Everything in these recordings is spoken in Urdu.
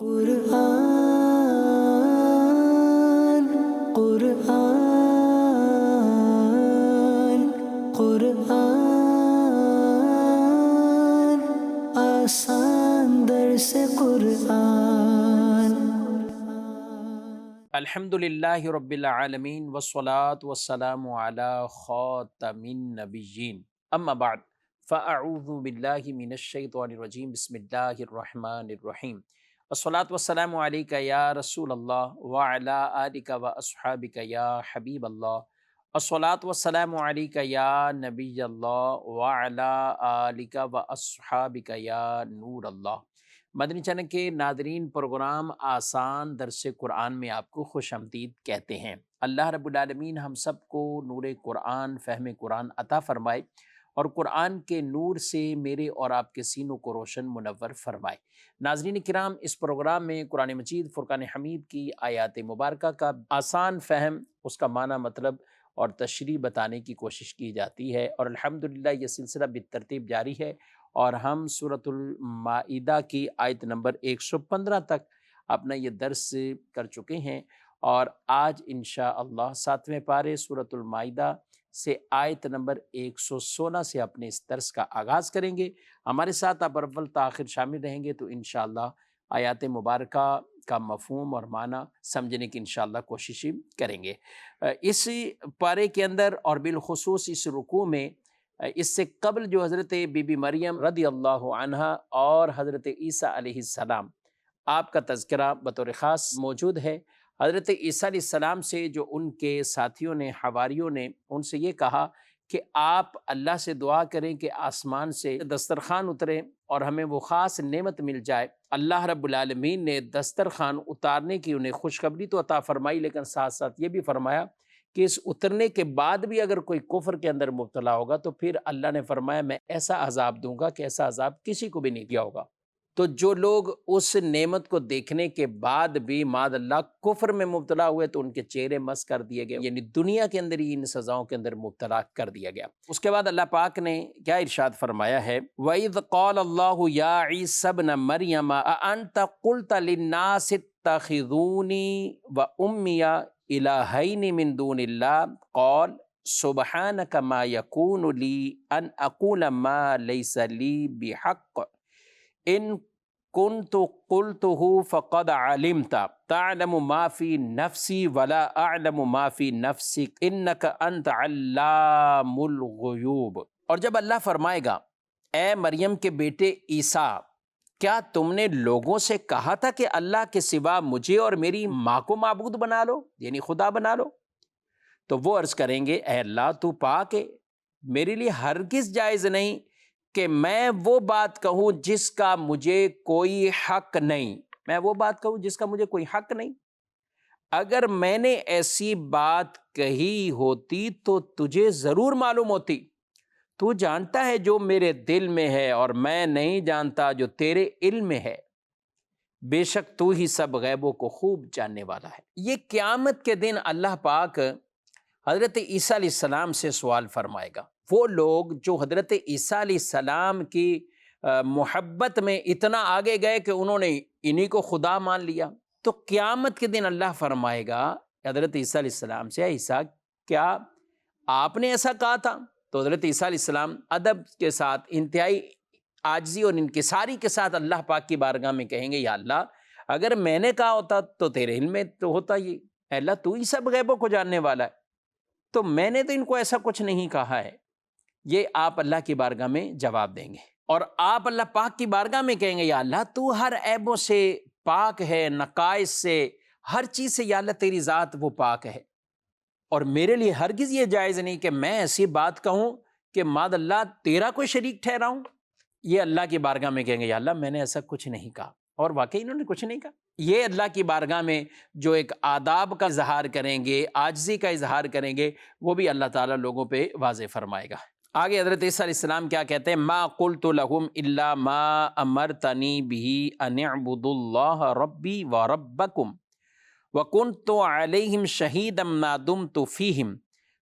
قرآن قرآن قرآن آسان درس قرآن۔ الحمدللہ رب العالمین والصلاة والسلام علی خاتم النبیین، اما بعد فاعوذ باللہ من الشیطان الرجیم، بسم اللہ الرحمن الرحیم۔ الصلاة والسلام علیکہ یا رسول اللہ وعلی آلک واصحابک یا حبیب اللہ۔ الصلاة والسلام علیکہ یا نبی اللہ وعلی آلک واصحابک یا نور اللہ۔ مدنی چینل کے ناظرین، پروگرام آسان درس قرآن میں آپ کو خوش آمدید کہتے ہیں۔ اللہ رب العالمین ہم سب کو نور قرآن، فہم قرآن عطا فرمائے اور قرآن کے نور سے میرے اور آپ کے سینوں کو روشن منور فرمائے۔ ناظرین کرام، اس پروگرام میں قرآن مجید فرقان حمید کی آیات مبارکہ کا آسان فہم، اس کا معنی، مطلب اور تشریح بتانے کی کوشش کی جاتی ہے، اور الحمدللہ یہ سلسلہ بالترتیب جاری ہے، اور ہم سورۃ المائدہ کی آیت نمبر 115 تک اپنا یہ درس کر چکے ہیں، اور آج انشاءاللہ 7ویں پارے سورۃ المائدہ سے آیت نمبر 116 سے اپنے اس درس کا آغاز کریں گے۔ ہمارے ساتھ آپ اول تاخیر شامل رہیں گے تو انشاءاللہ آیات مبارکہ کا مفہوم اور معنی سمجھنے کی انشاءاللہ کوشش کریں گے۔ اس پارے کے اندر اور بالخصوص اس رکوع میں اس سے قبل جو حضرت بی بی مریم رضی اللہ عنہا اور حضرت عیسیٰ علیہ السلام آپ کا تذکرہ بطور خاص موجود ہے۔ حضرت عیسیٰ علیہ السلام سے جو ان کے ساتھیوں نے، حواریوں نے ان سے یہ کہا کہ آپ اللہ سے دعا کریں کہ آسمان سے دسترخوان اترے اور ہمیں وہ خاص نعمت مل جائے۔ اللہ رب العالمین نے دسترخوان اتارنے کی انہیں خوشخبری تو عطا فرمائی، لیکن ساتھ ساتھ یہ بھی فرمایا کہ اس اترنے کے بعد بھی اگر کوئی کفر کے اندر مبتلا ہوگا تو پھر اللہ نے فرمایا میں ایسا عذاب دوں گا کہ ایسا عذاب کسی کو بھی نہیں دیا ہوگا۔ تو جو لوگ اس نعمت کو دیکھنے کے بعد بھی معاذ اللہ کفر میں مبتلا ہوئے تو ان کے چہرے مسخ کر دیے گئے، یعنی دنیا کے اندر ہی ان سزاؤں کے اندر مبتلا کر دیا گیا۔ اس کے بعد اللہ پاک نے کیا ارشاد فرمایا ہے، وَإِذْ قَالَ اللَّهُ يَا عِيسَى ابْنَ مَرْيَمَ أَأَنْتَ قُلْتَ لِلنَّاسِ اتَّخِذُونِي وَأُمِّيَ إِلَٰهَيْنِ مِن دُونِ اللَّهِ قَالَ سُبْحَانَكَ مَا يَكُونُ لِي أَنْ أَقُولَ مَا لَيْسَ لِي بِحَقٍّ إِن كُنتُ قُلْتُهُ فَقَدْ عَلِمْتَ تَعْلَمُ مَا فِي نَفْسِي وَلَا أَعْلَمُ مَا فِي نَفْسِكَ إِنَّكَ أَنْتَ عَلَّامُ الْغُيُوبِ۔ اور جب اللہ فرمائے گا، اے مریم کے بیٹے عیسیٰ، کیا تم نے لوگوں سے کہا تھا کہ اللہ کے سوا مجھے اور میری ماں کو معبود بنا لو، یعنی خدا بنا لو؟ تو وہ عرض کریں گے، اے اللہ تو پاک ہے، میرے لیے ہرگز جائز نہیں کہ میں وہ بات کہوں جس کا مجھے کوئی حق نہیں، میں وہ بات کہوں جس کا مجھے کوئی حق نہیں۔ اگر میں نے ایسی بات کہی ہوتی تو تجھے ضرور معلوم ہوتی، تو جانتا ہے جو میرے دل میں ہے اور میں نہیں جانتا جو تیرے علم میں ہے، بے شک تو ہی سب غیبوں کو خوب جاننے والا ہے۔ یہ قیامت کے دن اللہ پاک حضرت عیسیٰ علیہ السلام سے سوال فرمائے گا۔ وہ لوگ جو حضرت عیسیٰ علیہ السلام کی محبت میں اتنا آگے گئے کہ انہوں نے انہی کو خدا مان لیا، تو قیامت کے دن اللہ فرمائے گا حضرت عیسیٰ علیہ السلام سے، عیسیٰ کیا آپ نے ایسا کہا تھا؟ تو حضرت عیسیٰ علیہ السلام ادب کے ساتھ، انتہائی عاجزی اور انکساری کے ساتھ اللہ پاک کی بارگاہ میں کہیں گے، یا اللہ اگر میں نے کہا ہوتا تو تیرے علم میں تو ہوتا یہ، اے اللہ تو ہی سب غیبوں کو جاننے والا ہے، تو میں نے تو ان کو ایسا کچھ نہیں کہا ہے۔ یہ آپ اللہ کی بارگاہ میں جواب دیں گے، اور آپ اللہ پاک کی بارگاہ میں کہیں گے، یا اللہ تو ہر عیبوں سے پاک ہے، نقائص سے، ہر چیز سے، یا اللہ تیری ذات وہ پاک ہے، اور میرے لیے ہرگز یہ جائز نہیں کہ میں ایسی بات کہوں کہ معاذ اللہ تیرا کوئی شریک ٹھہراؤں۔ یہ اللہ کی بارگاہ میں کہیں گے، یا اللہ میں نے ایسا کچھ نہیں کہا، اور واقعی انہوں نے کچھ نہیں کہا۔ یہ اللہ کی بارگاہ میں جو ایک آداب کا اظہار کریں گے، عاجزی کا اظہار کریں گے، وہ بھی اللہ تعالیٰ لوگوں پہ واضح فرمائے گا۔ آگے حضرت عیسیٰ علیہ السلام کیا کہتے ہیں، ما قلت لهم الا ما امرتنی به ان اعبدوا اللہ ربی وربکم وکنت علیہم شہیدا ما دمت فیہم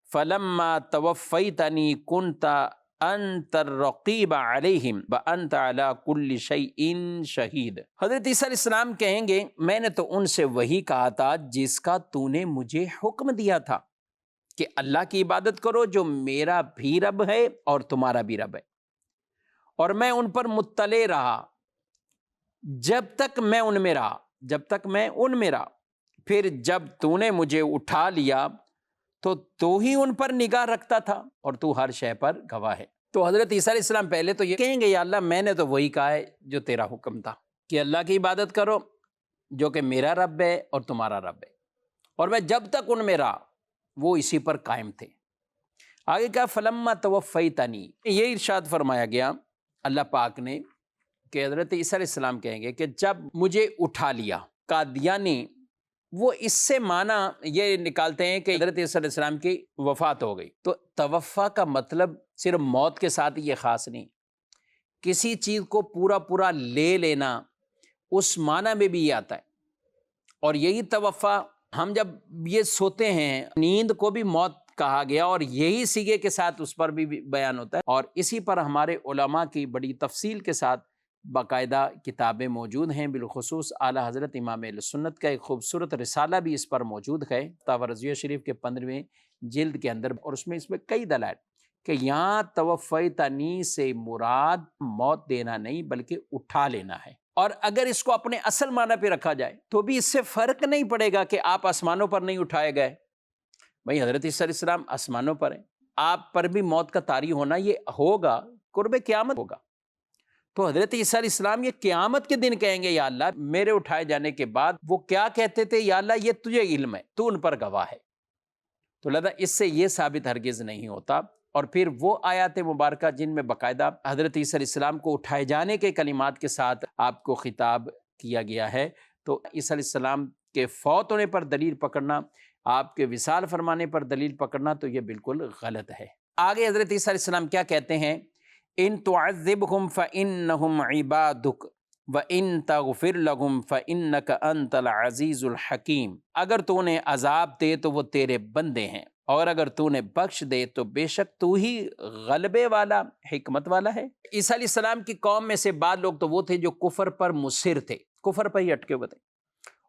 فلما توفیتنی کنت انت الرقیب علیہم وانت علی کل شیء شہید۔ حضرت عیسیٰ علیہ السلام کہیں گے میں نے تو ان سے وہی کہا تھا جس کا تو نے مجھے حکم دیا تھا کہ اللہ کی عبادت کرو جو میرا بھی رب ہے اور تمہارا بھی رب ہے، اور میں ان پر مطلع رہا جب تک میں ان میں رہا، پھر جب تو نے مجھے اٹھا لیا تو ہی ان پر نگاہ رکھتا تھا اور تو ہر شے پر گواہ ہے۔ تو حضرت عیسیٰ علیہ السلام پہلے تو یہ کہیں گے یا اللہ میں نے تو وہی کہا ہے جو تیرا حکم تھا کہ اللہ کی عبادت کرو جو کہ میرا رب ہے اور تمہارا رب ہے، اور میں جب تک ان میں رہا وہ اسی پر قائم تھے۔ آگے کہا فلما توفیتنی، یہ ارشاد فرمایا گیا اللہ پاک نے کہ حضرت عیسیٰ علیہ السلام کہیں گے کہ جب مجھے اٹھا لیا، قادیانی وہ اس سے معنی یہ نکالتے ہیں کہ حضرت عیسیٰ علیہ السلام کی وفات ہو گئی، تو توفا کا مطلب صرف موت کے ساتھ یہ خاص نہیں، کسی چیز کو پورا لے لینا اس معنی میں بھی یہ آتا ہے، اور یہی توفا ہم جب یہ سوتے ہیں نیند کو بھی موت کہا گیا اور یہی سیغے کے ساتھ اس پر بھی بیان ہوتا ہے، اور اسی پر ہمارے علماء کی بڑی تفصیل کے ساتھ باقاعدہ کتابیں موجود ہیں، بالخصوص اعلیٰ حضرت امام اہل سنت کا ایک خوبصورت رسالہ بھی اس پر موجود ہے فتاوی رضویہ شریف کے 15ویں جلد کے اندر، اور اس میں کئی دلائل کہ یہاں توفیتنی سے مراد موت دینا نہیں بلکہ اٹھا لینا ہے، اور اگر اس کو اپنے اصل معنی پہ رکھا جائے تو بھی اس سے فرق نہیں پڑے گا کہ آپ آسمانوں پر نہیں اٹھائے گئے، بھئی حضرت عیسیٰ علیہ السلام آسمانوں پر ہیں، آپ پر بھی موت کا طاری ہونا یہ ہوگا، قرب قیامت ہوگا۔ تو حضرت عیسیٰ علیہ السلام یہ قیامت کے دن کہیں گے یا اللہ میرے اٹھائے جانے کے بعد وہ کیا کہتے تھے، یا اللہ یہ تجھے علم ہے، تو ان پر گواہ ہے۔ تو لہذا اس سے یہ ثابت ہرگز نہیں ہوتا، اور پھر وہ آیات مبارکہ جن میں باقاعدہ حضرت عیسیٰ علیہ السلام کو اٹھائے جانے کے کلمات کے ساتھ آپ کو خطاب کیا گیا ہے، تو عیسیٰ علیہ السلام کے فوت ہونے پر دلیل پکڑنا، آپ کے وصال فرمانے پر دلیل پکڑنا تو یہ بالکل غلط ہے۔ آگے حضرت عیسیٰ علیہ السلام کیا کہتے ہیں، ان تعذبہم فانہم عبادک وان تغفر لہم فانک انت العزیز الحکیم، اگر تو نے عذاب دے تو وہ تیرے بندے ہیں، اور اگر تو نے بخش دے تو بے شک تو ہی غلبے والا حکمت والا ہے۔ عیسیٰ علیہ السلام کی قوم میں سے بعض لوگ تو وہ تھے جو کفر پر مصر تھے، کفر پر ہی اٹکے ہوئے تھے،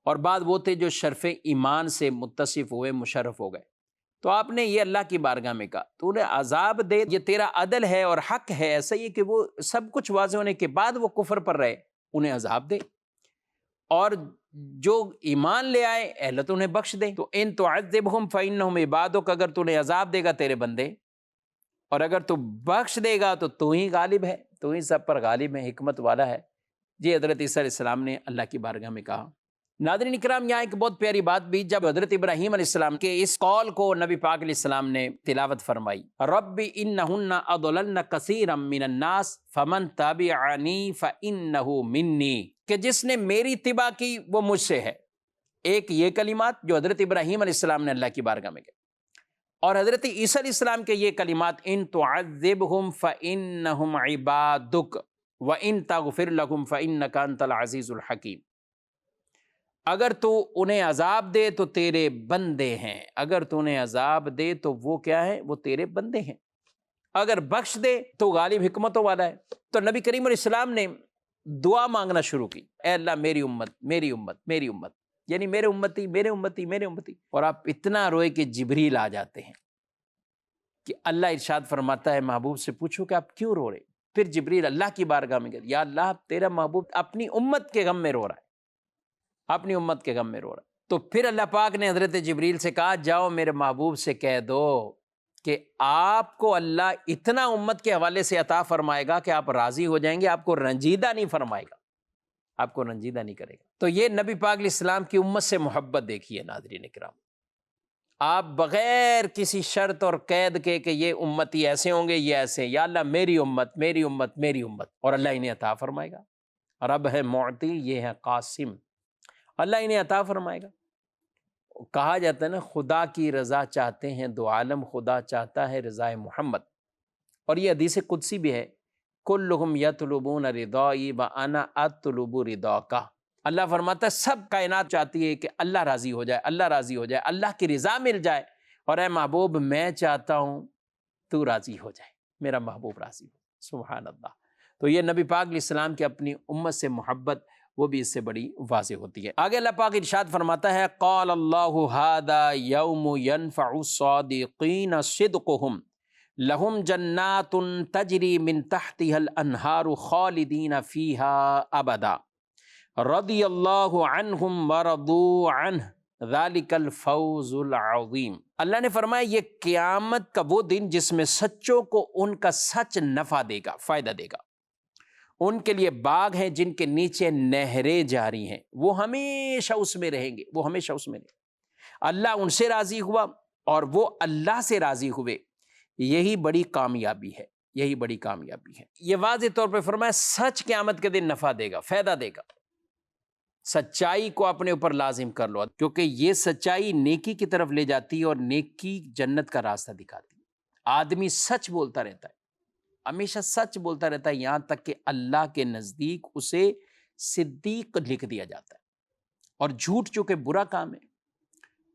اور بعض وہ تھے جو شرف ایمان سے متصف ہوئے، مشرف ہو گئے۔ تو آپ نے یہ اللہ کی بارگاہ میں کہا تو انہیں عذاب دے، یہ تیرا عدل ہے اور حق ہے، ایسا ہی کہ وہ سب کچھ واضح ہونے کے بعد وہ کفر پر رہے، انہیں عذاب دے، اور جو ایمان لے آئے اللہ تو انہیں بخش دے۔ تو ان تعذبہم فانہم عبادک، اگر تو انہیں عذاب دے گا تیرے بندے، اور اگر تو بخش دے گا تو ہی غالب ہے، تو ہی سب پر غالب ہے، حکمت والا ہے۔ جی حضرت عیسیٰ علیہ السلام نے اللہ کی بارگاہ میں کہا۔ ناظرین اکرام، یہاں ایک بہت پیاری بات بھی، جب حضرت ابراہیم علیہ السلام کے اس قول کو نبی پاک علیہ السلام نے تلاوت فرمائی، رب انہن اضللن کثیرا من الناس فمن تبعنی فانہ منی، کہ جس نے میری اتباع کی وہ مجھ سے ہے۔ ایک یہ کلمات جو حضرت ابراہیم علیہ السلام نے اللہ کی بارگاہ میں کہے، اور حضرت عیسیٰ علیہ السلام کے یہ کلمات ان تعذبہم فانہم عبادک وان تغفر لہم فانک انت العزیز الحکیم، اگر تو انہیں عذاب دے تو تیرے بندے ہیں، اگر تو انہیں عذاب دے تو وہ کیا ہے، وہ تیرے بندے ہیں، اگر بخش دے تو غالب حکمتوں والا ہے۔ تو نبی کریم علیہ السلام نے دعا مانگنا شروع کی، اے اللہ میری امت میری امت میری امت، یعنی میرے امتی میرے امتی میرے امتی، اور آپ اتنا روئے کہ جبریل آ جاتے ہیں کہ اللہ ارشاد فرماتا ہے محبوب سے پوچھو کہ آپ کیوں رو رہے، پھر جبریل اللہ کی بارگاہ میں کہتے یا اللہ تیرا محبوب اپنی امت کے غم میں رو رہا ہے، اپنی امت کے غم میں رو رہا ہے۔ تو پھر اللہ پاک نے حضرت جبریل سے کہا جاؤ میرے محبوب سے کہہ دو کہ آپ کو اللہ اتنا امت کے حوالے سے عطا فرمائے گا کہ آپ راضی ہو جائیں گے، آپ کو رنجیدہ نہیں فرمائے گا، آپ کو رنجیدہ نہیں کرے گا۔ تو یہ نبی پاک علیہ السلام کی امت سے محبت دیکھیے ناظرین کرام، آپ بغیر کسی شرط اور قید کے کہ یہ امتی ایسے ہوں گے، یہ ایسے، یا اللہ میری امت میری امت میری امت، اور اللہ انہیں عطا فرمائے گا۔ رب ہے معطی، یہ ہے قاسم، اللہ انہیں عطا فرمائے گا۔ کہا جاتا ہے نا خدا کی رضا چاہتے ہیں دو عالم، خدا چاہتا ہے رضا محمد، اور یہ حدیث قدسی بھی ہے، کلہم یطلبون رضائی وانا اطلب رضاک، اللہ فرماتا ہے سب کائنات چاہتی ہے کہ اللہ راضی ہو جائے، اللہ راضی ہو جائے، اللہ کی رضا مل جائے، اور اے محبوب میں چاہتا ہوں تو راضی ہو جائے۔ میرا محبوب راضی ہو۔ سبحان اللہ۔ تو یہ نبی پاک علیہ السلام کی اپنی امت سے محبت وہ بھی اس سے بڑی واضح ہوتی ہے۔ آگے اللہ پاک ارشاد فرماتا ہے قال اللہ ھذا یوم ینفع الصادقین صدقہم لہم جنات تجری من تحتها الانہار خالدین فیہا ابدا رضی اللہ عنہم ورضوا عنہ ذالک الفوز العظیم۔ اللہ نے فرمایا یہ قیامت کا وہ دن جس میں سچوں کو ان کا سچ نفع دے گا، فائدہ دے گا۔ ان کے لیے باغ ہیں جن کے نیچے نہریں جاری ہیں، وہ ہمیشہ اس میں رہیں گے، وہ ہمیشہ اس میں رہیں گے۔ اللہ ان سے راضی ہوا اور وہ اللہ سے راضی ہوئے، یہی بڑی کامیابی ہے، یہی بڑی کامیابی ہے۔ یہ واضح طور پہ فرمایا سچ قیامت کے دن نفع دے گا، فائدہ دے گا۔ سچائی کو اپنے اوپر لازم کر لو، کیونکہ یہ سچائی نیکی کی طرف لے جاتی ہے اور نیکی جنت کا راستہ دکھاتی ہے۔ آدمی سچ بولتا رہتا ہے، ہمیشہ سچ بولتا رہتا ہے، یہاں تک کہ اللہ کے نزدیک اسے صدیق لکھ دیا جاتا ہے۔ اور جھوٹ چونکہ برا کام ہے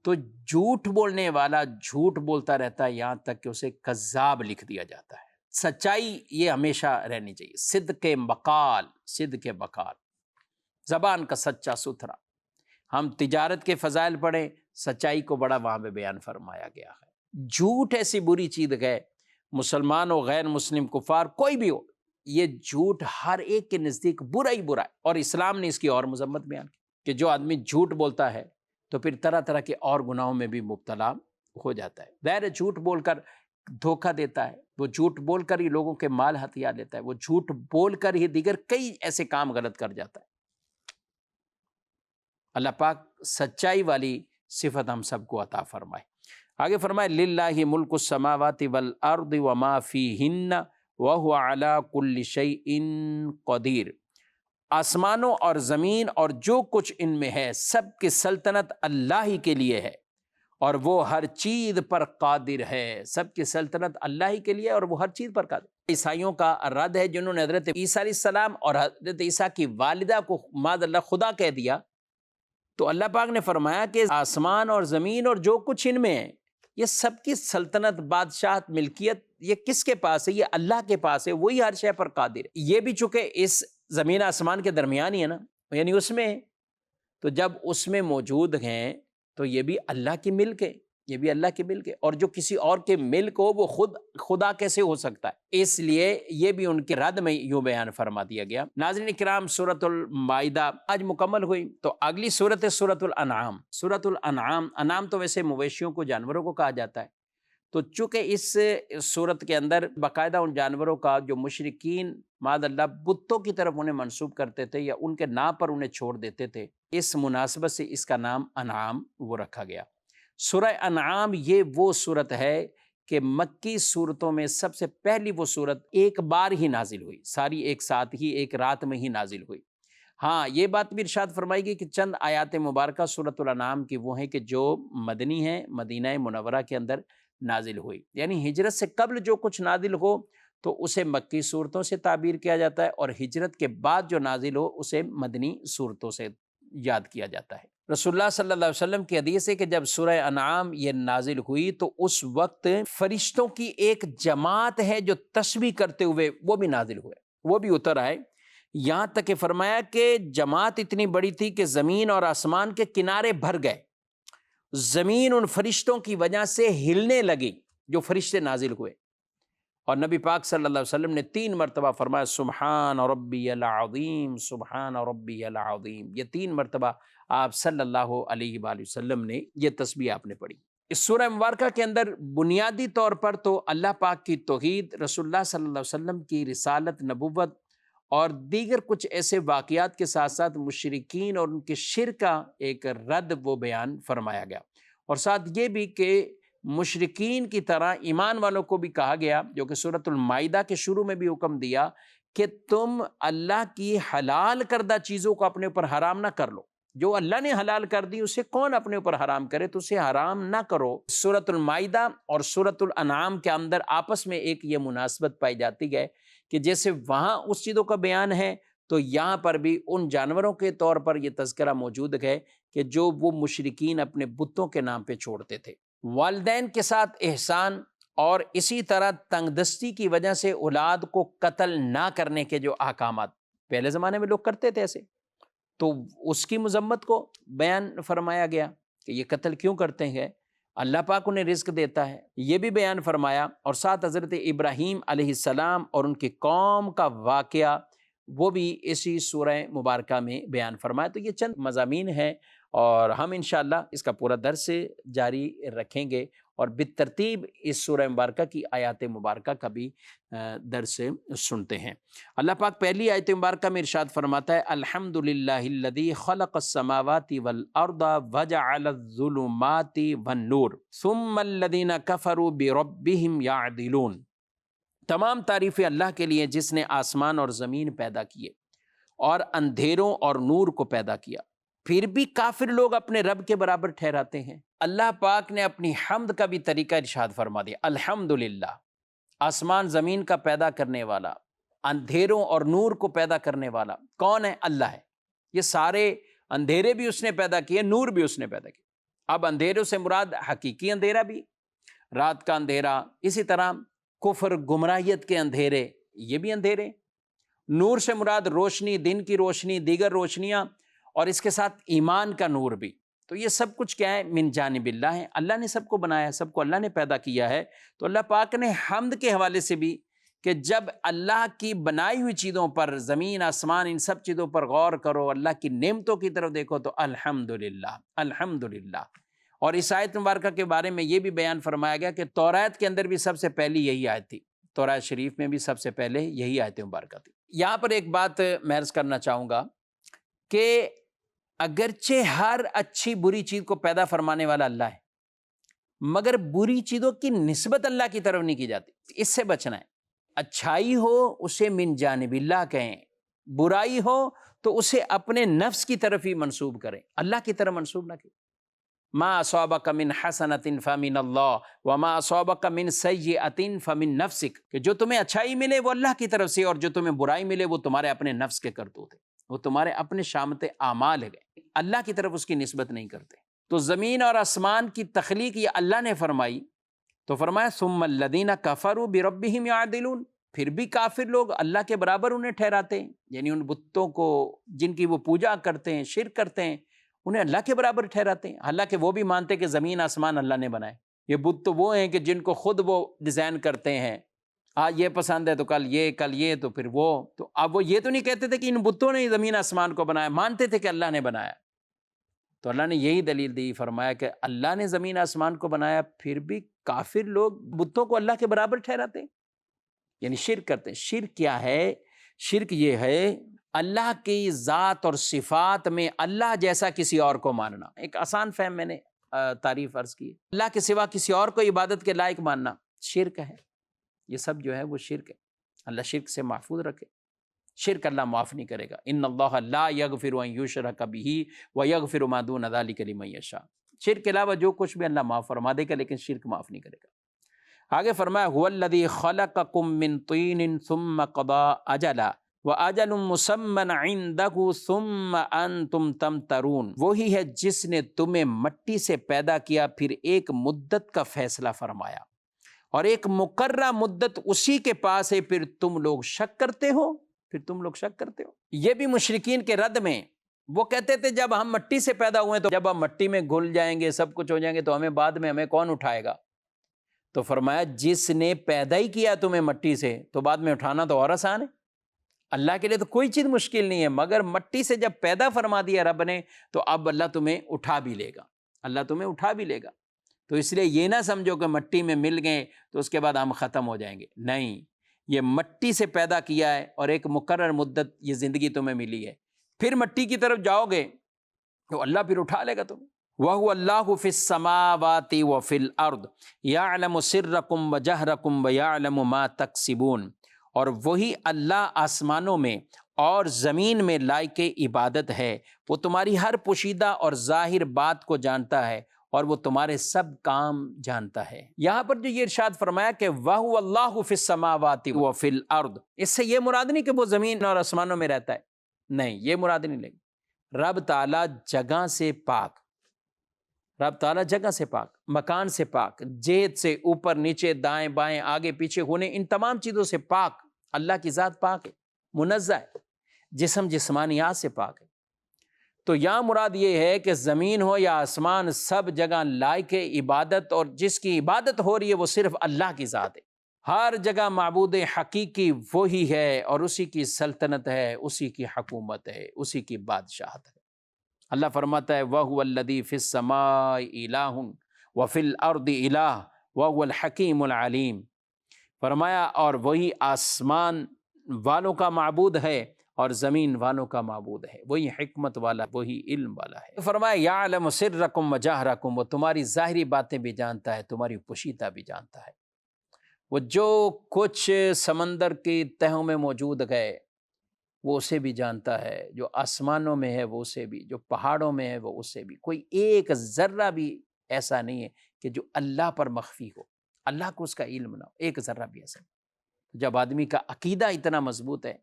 تو جھوٹ بولنے والا جھوٹ بولتا رہتا ہے یہاں تک کہ اسے کذاب لکھ دیا جاتا ہے۔ سچائی یہ ہمیشہ رہنی چاہیے، صدق مقال، صدق بقال، زبان کا سچا ستھرا۔ ہم تجارت کے فضائل پڑھیں، سچائی کو بڑا وہاں پہ بیان فرمایا گیا ہے۔ جھوٹ ایسی بری چیز ہے، مسلمان ہو غیر مسلم کفار کوئی بھی ہو، یہ جھوٹ ہر ایک کے نزدیک برا ہی برا ہے، اور اسلام نے اس کی اور مذمت بیان کی کہ جو آدمی جھوٹ بولتا ہے تو پھر طرح طرح کے اور گناہوں میں بھی مبتلا ہو جاتا ہے۔ ظاہر جھوٹ بول کر دھوکہ دیتا ہے، وہ جھوٹ بول کر ہی لوگوں کے مال ہتھیا لیتا ہے، وہ جھوٹ بول کر ہی دیگر کئی ایسے کام غلط کر جاتا ہے۔ اللہ پاک سچائی والی صفت ہم سب کو عطا فرمائے۔ آگے فرمائے للہ ملک السماوات والارض وما فیہن وہو علی کل شیء قدیر۔ آسمانوں اور زمین اور جو کچھ ان میں ہے سب کی سلطنت اللہ ہی کے لیے ہے اور وہ ہر چیز پر قادر ہے۔ سب کی سلطنت اللہ ہی کے لیے اور وہ ہر چیز پر قادر ہے۔ عیسائیوں کا رد ہے جنہوں نے حضرت عیسیٰ علیہ السلام اور حضرت عیسیٰ کی والدہ کو معاذ اللہ خدا کہہ دیا، تو اللہ پاک نے فرمایا کہ آسمان اور زمین اور جو کچھ ان میں ہے یہ سب کی سلطنت، بادشاہت، ملکیت یہ کس کے پاس ہے؟ یہ اللہ کے پاس ہے، وہی ہر شے پر قادر ہے۔ یہ بھی چونکہ اس زمین آسمان کے درمیان ہی ہے نا، یعنی اس میں ہے، تو جب اس میں موجود ہیں تو یہ بھی اللہ کی ملک ہے، یہ بھی اللہ کی ملک ہے، اور جو کسی اور کے ملک ہو وہ خود خدا کیسے ہو سکتا ہے؟ اس لیے یہ بھی ان کے رد میں یوں بیان فرما دیا گیا۔ ناظرین کرام، سورۃ المائدہ آج مکمل ہوئی، تو اگلی سورت ہے سورۃ الانعام۔ سورۃ الانعام، انعام تو ویسے مویشیوں کو، جانوروں کو کہا جاتا ہے، تو چونکہ اس سورت کے اندر باقاعدہ ان جانوروں کا جو مشرکین معاذ اللہ بتوں کی طرف انہیں منسوب کرتے تھے یا ان کے نام پر انہیں چھوڑ دیتے تھے، اس مناسبت سے اس کا نام انعام وہ رکھا گیا۔ سورہ انعام یہ وہ صورت ہے کہ مکی صورتوں میں سب سے پہلی وہ صورت ایک بار ہی نازل ہوئی، ساری ایک ساتھ ہی ایک رات میں ہی نازل ہوئی۔ ہاں یہ بات بھی ارشاد فرمائی گئی کہ چند آیات مبارکہ سورۃ الانعام کی وہ ہیں کہ جو مدنی ہیں، مدینہ منورہ کے اندر نازل ہوئی، یعنی ہجرت سے قبل جو کچھ نازل ہو تو اسے مکی صورتوں سے تعبیر کیا جاتا ہے، اور ہجرت کے بعد جو نازل ہو اسے مدنی صورتوں سے یاد کیا جاتا ہے۔ رسول اللہ صلی اللہ علیہ وسلم کی حدیث ہے کہ جب سورہ انعام یہ نازل ہوئی تو اس وقت فرشتوں کی ایک جماعت ہے جو تسبیح کرتے ہوئے وہ بھی نازل ہوئے، وہ بھی اتر آئے، یہاں تک کہ فرمایا کہ جماعت اتنی بڑی تھی کہ زمین اور آسمان کے کنارے بھر گئے، زمین ان فرشتوں کی وجہ سے ہلنے لگی جو فرشتے نازل ہوئے، اور نبی پاک صلی اللہ علیہ وسلم نے 3 مرتبہ فرمایا سبحان ربی العظیم، سبحان ربی العظیم۔ یہ 3 مرتبہ آپ صلی اللہ علیہ وآلہ وسلم نے یہ تسبیح آپ نے پڑھی۔ اس سورہ مبارکہ کے اندر بنیادی طور پر تو اللہ پاک کی توحید، رسول اللہ صلی اللہ علیہ وسلم کی رسالت، نبوت اور دیگر کچھ ایسے واقعات کے ساتھ ساتھ مشرکین اور ان کے شرک کا ایک رد وہ بیان فرمایا گیا، اور ساتھ یہ بھی کہ مشرکین کی طرح ایمان والوں کو بھی کہا گیا، جو کہ سورۃ المائدہ کے شروع میں بھی حکم دیا کہ تم اللہ کی حلال کردہ چیزوں کو اپنے اوپر حرام نہ کر لو، جو اللہ نے حلال کر دی اسے کون اپنے اوپر حرام کرے، تو اسے حرام نہ کرو۔ سورۃ المائدہ اور سورۃ الانعام کے اندر آپس میں ایک یہ مناسبت پائی جاتی ہے کہ جیسے وہاں اس چیزوں کا بیان ہے تو یہاں پر بھی ان جانوروں کے طور پر یہ تذکرہ موجود ہے کہ جو وہ مشرکین اپنے بتوں کے نام پہ چھوڑتے تھے۔ والدین کے ساتھ احسان اور اسی طرح تنگ دستی کی وجہ سے اولاد کو قتل نہ کرنے کے جو احکامات پہلے زمانے میں لوگ کرتے تھے ایسے، تو اس کی مذمت کو بیان فرمایا گیا کہ یہ قتل کیوں کرتے ہیں، اللہ پاک انہیں رزق دیتا ہے، یہ بھی بیان فرمایا۔ اور ساتھ حضرت ابراہیم علیہ السلام اور ان کی قوم کا واقعہ وہ بھی اسی سورہ مبارکہ میں بیان فرمایا۔ تو یہ چند مضامین ہیں اور ہم انشاءاللہ اس کا پورا درس جاری رکھیں گے اور بالترتیب اس سورہ مبارکہ کی آیات مبارکہ کا بھی درس سنتے ہیں۔ اللہ پاک پہلی آیت مبارکہ میں ارشاد فرماتا ہے الحمدللہ الذی خلق السماوات والارض وجعل الظلمات والنور ثم الذین کفروا بربہم یعدلون۔ تمام تعریفیں اللہ کے لیے جس نے آسمان اور زمین پیدا کیے اور اندھیروں اور نور کو پیدا کیا، پھر بھی کافر لوگ اپنے رب کے برابر ٹھہراتے ہیں۔ اللہ پاک نے اپنی حمد کا بھی طریقہ ارشاد فرما دیا، الحمدللہ، آسمان زمین کا پیدا کرنے والا، اندھیروں اور نور کو پیدا کرنے والا کون ہے؟ اللہ ہے۔ یہ سارے اندھیرے بھی اس نے پیدا کیے، نور بھی اس نے پیدا کیا۔ اب اندھیروں سے مراد حقیقی اندھیرا بھی، رات کا اندھیرا، اسی طرح کفر گمراہیت کے اندھیرے، یہ بھی اندھیرے۔ نور سے مراد روشنی، دن کی روشنی، دیگر روشنیاں، اور اس کے ساتھ ایمان کا نور بھی۔ تو یہ سب کچھ کیا ہے؟ من جانب اللہ ہے، اللہ نے سب کو بنایا، سب کو اللہ نے پیدا کیا ہے۔ تو اللہ پاک نے حمد کے حوالے سے بھی کہ جب اللہ کی بنائی ہوئی چیزوں پر، زمین آسمان، ان سب چیزوں پر غور کرو، اللہ کی نعمتوں کی طرف دیکھو تو الحمدللہ الحمدللہ۔ اور اس آیت مبارکہ کے بارے میں یہ بھی بیان فرمایا گیا کہ تورات کے اندر بھی سب سے پہلی یہی آیت تھی، تورات شریف میں بھی سب سے پہلے یہی آیت مبارکہ تھی۔ یہاں پر ایک بات میں عرض کرنا چاہوں گا کہ اگرچہ ہر اچھی بری چیز کو پیدا فرمانے والا اللہ ہے، مگر بری چیزوں کی نسبت اللہ کی طرف نہیں کی جاتی، اس سے بچنا ہے۔ اچھائی ہو اسے من جانب اللہ کہیں، برائی ہو تو اسے اپنے نفس کی طرف ہی منسوب کریں، اللہ کی طرف منسوب نہ کریں۔ ما اصابک من حسنۃ فمن اللہ وما اصابک من سیئۃ فمن نفسک، کہ جو تمہیں اچھائی ملے وہ اللہ کی طرف سے، اور جو تمہیں برائی ملے وہ تمہارے اپنے نفس کے کرتوت ہیں، وہ تمہارے اپنے شامت اعمال ہے، اللہ کی طرف اس کی نسبت نہیں کرتے۔ تو زمین اور آسمان کی تخلیق یہ اللہ نے فرمائی، تو فرمایا ثم الذین کفروا بربہم یعدلون، پھر بھی کافر لوگ اللہ کے برابر انہیں ٹھہراتے ہیں، یعنی ان بتوں کو جن کی وہ پوجا کرتے ہیں، شرک کرتے ہیں، انہیں اللہ کے برابر ٹھہراتے ہیں، حالانکہ وہ بھی مانتے کہ زمین آسمان اللہ نے بنائے۔ یہ بت تو وہ ہیں کہ جن کو خود وہ ڈیزائن کرتے ہیں، آج یہ پسند ہے تو کل یہ تو پھر وہ، تو اب وہ یہ تو نہیں کہتے تھے کہ ان بتوں نے زمین آسمان کو بنایا، مانتے تھے کہ اللہ نے بنایا۔ تو اللہ نے یہی دلیل دی، فرمایا کہ اللہ نے زمین آسمان کو بنایا، پھر بھی کافر لوگ بتوں کو اللہ کے برابر ٹھہراتے ہیں، یعنی شرک کرتے ہیں۔ شرک کیا ہے؟ شرک یہ ہے اللہ کی ذات اور صفات میں اللہ جیسا کسی اور کو ماننا۔ ایک آسان فہم میں نے تعریف عرض کی، اللہ کے سوا کسی اور کو عبادت کے لائق ماننا شرک ہے۔ یہ سب جو ہے وہ شرک ہے، اللہ شرک سے محفوظ رکھے، شرک اللہ معاف نہیں کرے گا۔ ان اللہ لا یغفر ان یشرک بہ ویغفر ما دون ذلک لمن یشاء، شرک کے علاوہ جو کچھ بھی اللہ معاف فرما دے گا، لیکن شرک معاف نہیں کرے گا۔ آگے فرمایا هو الذی خلقکم من طین ثم قضى اجلا وَأَجَلٌ مُّسَمًّى عِندَهُ ثُمَّ أَنتُمْ تَمْتَرُونَ، وہی ہے جس نے تمہیں مٹی سے پیدا کیا، پھر ایک مدت کا فیصلہ فرمایا، اور ایک مقررہ مدت اسی کے پاس ہے، پھر تم لوگ شک کرتے ہو، یہ بھی مشرکین کے رد میں وہ کہتے تھے جب ہم مٹی سے پیدا ہوئے تو جب ہم مٹی میں گھل جائیں گے، سب کچھ ہو جائیں گے، تو ہمیں بعد میں ہمیں کون اٹھائے گا؟ تو فرمایا جس نے پیدا ہی کیا تمہیں مٹی سے، تو بعد میں اٹھانا تو اور آسان ہے۔ اللہ کے لیے تو کوئی چیز مشکل نہیں ہے، مگر مٹی سے جب پیدا فرما دیا رب نے، تو اب اللہ تمہیں اٹھا بھی لے گا۔ تو اس لیے یہ نہ سمجھو کہ مٹی میں مل گئے تو اس کے بعد ہم ختم ہو جائیں گے، نہیں، یہ مٹی سے پیدا کیا ہے اور ایک مقرر مدت یہ زندگی تمہیں ملی ہے، پھر مٹی کی طرف جاؤ گے تو اللہ پھر اٹھا لے گا تمہیں۔ وَهُوَ اللَّهُ فِي السَّمَاوَاتِ وَفِي الْأَرْضِ يَعْلَمُ سِرَّكُمْ وَجَهْرَكُمْ وَيَعْلَمُ مَا تَكْسِبُونَ، اور وہی اللہ آسمانوں میں اور زمین میں لائق عبادت ہے، وہ تمہاری ہر پوشیدہ اور ظاہر بات کو جانتا ہے، اور وہ تمہارے سب کام جانتا ہے۔ یہاں پر جو یہ ارشاد فرمایا کہ وَهُوَ اللَّهُ فِي السَّمَاوَاتِ وَفِي الْأَرْضِ، اس سے یہ مراد نہیں کہ وہ زمین اور آسمانوں میں رہتا ہے، نہیں، یہ مراد نہیں لگی۔ رب تعالیٰ جگہ سے پاک، رب تعالیٰ جگہ سے پاک، مکان سے پاک، جہت سے، اوپر نیچے، دائیں بائیں، آگے پیچھے ہونے، ان تمام چیزوں سے پاک۔ اللہ کی ذات پاک ہے، منزہ ہے، جسم جسمانیات سے پاک ہے۔ تو یہاں مراد یہ ہے کہ زمین ہو یا آسمان، سب جگہ لائق عبادت، اور جس کی عبادت ہو رہی ہے وہ صرف اللہ کی ذات ہے۔ ہر جگہ معبود حقیقی وہی ہے، اور اسی کی سلطنت ہے، اسی کی حکومت ہے، اسی کی بادشاہت ہے۔ اللہ فرماتا ہے وَهُوَ الَّذِي فِي السَّمَاءِ إِلَٰهٌ وَفِي الْأَرْضِ إِلَٰهٌ وَهُوَ الْحَكِيمُ الْعَلِيمُ، فرمایا اور وہی آسمان والوں کا معبود ہے اور زمین والوں کا معبود ہے، وہی حکمت والا، وہی علم والا ہے۔ فرمایا یعلم سرکم وجہرکم، وہ تمہاری ظاہری باتیں بھی جانتا ہے، تمہاری پوشیدہ بھی جانتا ہے۔ وہ جو کچھ سمندر کی تہوں میں موجود ہے وہ اسے بھی جانتا ہے، جو آسمانوں میں ہے وہ اسے بھی، جو پہاڑوں میں ہے وہ اسے بھی۔ کوئی ایک ذرہ بھی ایسا نہیں ہے کہ جو اللہ پر مخفی ہو، اللہ کو اس کا علم نہ ہو، ایک ذرہ بھی ایسا نہیں۔ جب آدمی کا عقیدہ اتنا مضبوط ہے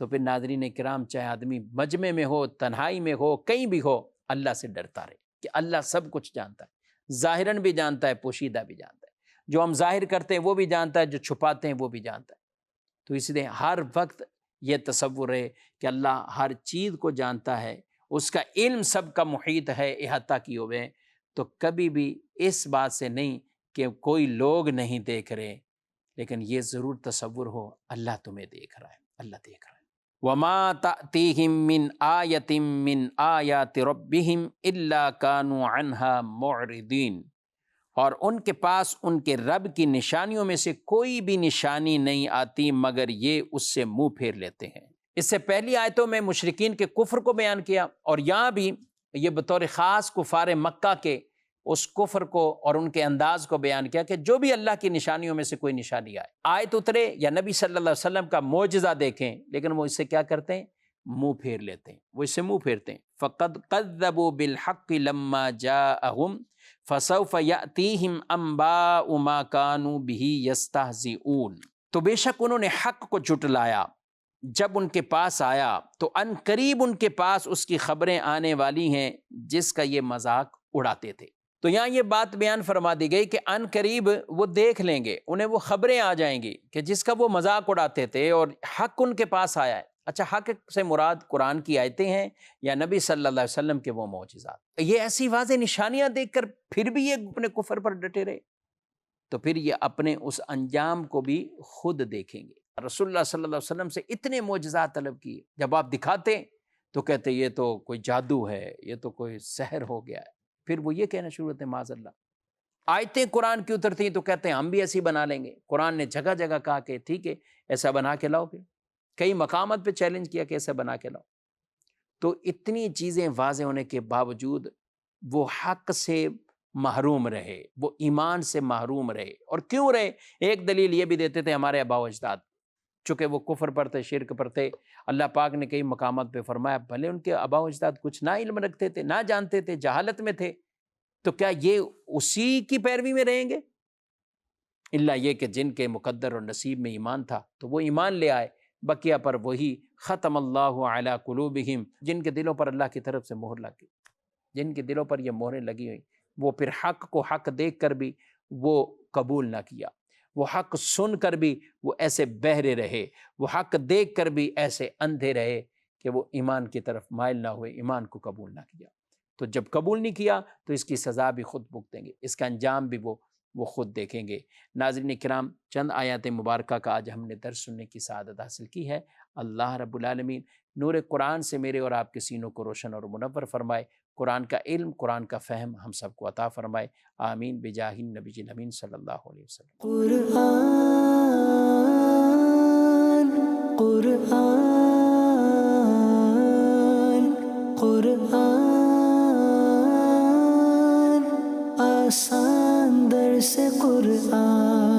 تو پھر ناظرین کرام، چاہے آدمی مجمع میں ہو، تنہائی میں ہو، کہیں بھی ہو، اللہ سے ڈرتا رہے کہ اللہ سب کچھ جانتا ہے، ظاہراً بھی جانتا ہے، پوشیدہ بھی جانتا ہے، جو ہم ظاہر کرتے ہیں وہ بھی جانتا ہے، جو چھپاتے ہیں وہ بھی جانتا ہے۔ تو اس لیے ہر وقت یہ تصور ہے کہ اللہ ہر چیز کو جانتا ہے، اس کا علم سب کا محیط ہے، احاطہ کیے ہوئے، تو کبھی بھی اس بات سے نہیں کہ کوئی لوگ نہیں دیکھ رہے، لیکن یہ ضرور تصور ہو اللہ تمہیں دیکھ رہا ہے، اللہ دیکھ رہا ہے۔ وَمَا تَأْتِيهِم مِّنْ آيَةٍ مِّنْ آيَاتِ رَبِّهِمْ إِلَّا كَانُوا عَنْهَا مُعْرِضِينَ، اور ان کے پاس ان کے رب کی نشانیوں میں سے کوئی بھی نشانی نہیں آتی مگر یہ اس سے منہ پھیر لیتے ہیں۔ اس سے پہلی آیتوں میں مشرکین کے کفر کو بیان کیا، اور یہاں بھی یہ بطور خاص کفار مکہ کے اس کفر کو اور ان کے انداز کو بیان کیا کہ جو بھی اللہ کی نشانیوں میں سے کوئی نشانی آئے، آیت اترے یا نبی صلی اللہ علیہ وسلم کا معجزہ دیکھیں، لیکن وہ اس سے کیا کرتے ہیں؟ منہ پھیر لیتے ہیں، وہ اس سے منہ پھیرتے ہیں۔ فَقَدْ كَذَّبُوا بِالْحَقِّ لَمَّا جَاءَهُمْ فَسَوْفَ يَأْتِيهِمْ أَنبَاءُ مَا كَانُوا بِهِ يَسْتَهْزِئُونَ، تو بے شک انہوں نے حق کو جھٹلایا جب ان کے پاس آیا، تو ان قریب ان کے پاس اس کی خبریں آنے والی ہیں جس کا یہ مذاق اڑاتے تھے۔ تو یہاں یہ بات بیان فرما دی گئی کہ ان قریب وہ دیکھ لیں گے، انہیں وہ خبریں آ جائیں گی کہ جس کا وہ مذاق اڑاتے تھے، اور حق ان کے پاس آیا ہے۔ اچھا، حق سے مراد قرآن کی آیتیں ہیں یا نبی صلی اللہ علیہ وسلم کے وہ معجزات؟ یہ ایسی واضح نشانیاں دیکھ کر پھر بھی یہ اپنے کفر پر ڈٹے رہے، تو پھر یہ اپنے اس انجام کو بھی خود دیکھیں گے۔ رسول اللہ صلی اللہ علیہ وسلم سے اتنے معجزات طلب کیے، جب آپ دکھاتے تو کہتے یہ تو کوئی جادو ہے، یہ تو کوئی سحر ہو گیا ہے۔ پھر وہ یہ کہنا شروع ہوتے ہیں معاذ اللہ۔ آیتیں قرآن کی اترتی تو کہتے ہیں ہم بھی ایسی بنا لیں گے۔ قرآن نے جگہ جگہ کہا کہ ٹھیک ہے ایسا بنا کے لاؤ، پھر کئی مقامات پہ چیلنج کیا کہ ایسا بنا کے لاؤ۔ تو اتنی چیزیں واضح ہونے کے باوجود وہ حق سے محروم رہے، وہ ایمان سے محروم رہے۔ اور کیوں رہے؟ ایک دلیل یہ بھی دیتے تھے ہمارے آبا و اجداد، چونکہ وہ کفر پر تھے، شرک پر تھے۔ اللہ پاک نے کئی مقامات پہ فرمایا بھلے ان کے آبا و اجداد کچھ نہ علم رکھتے تھے، نہ جانتے تھے، جہالت میں تھے، تو کیا یہ اسی کی پیروی میں رہیں گے؟ اللہ یہ کہ جن کے مقدر اور نصیب میں ایمان تھا تو وہ ایمان لے آئے، بقیہ پر وہی ختم اللہ علی قلوبہم، جن کے دلوں پر اللہ کی طرف سے مہر لگ گئی، جن کے دلوں پر یہ مہریں لگی ہوئی، وہ پھر حق کو حق دیکھ کر بھی وہ قبول نہ کیا، وہ حق سن کر بھی وہ ایسے بہرے رہے، وہ حق دیکھ کر بھی ایسے اندھے رہے کہ وہ ایمان کی طرف مائل نہ ہوئے، ایمان کو قبول نہ کیا۔ تو جب قبول نہیں کیا تو اس کی سزا بھی خود بھگتیں گے، اس کا انجام بھی وہ خود دیکھیں گے۔ ناظرین کرام، چند آیات مبارکہ کا آج ہم نے درس سننے کی سعادت حاصل کی ہے۔ اللہ رب العالمین نور قرآن سے میرے اور آپ کے سینوں کو روشن اور منور فرمائے، قرآن کا علم، قرآن کا فہم ہم سب کو عطا فرمائے، آمین بجاہ النبی الامین صلی اللہ علیہ وسلم۔ قرآن آسان درس قرآن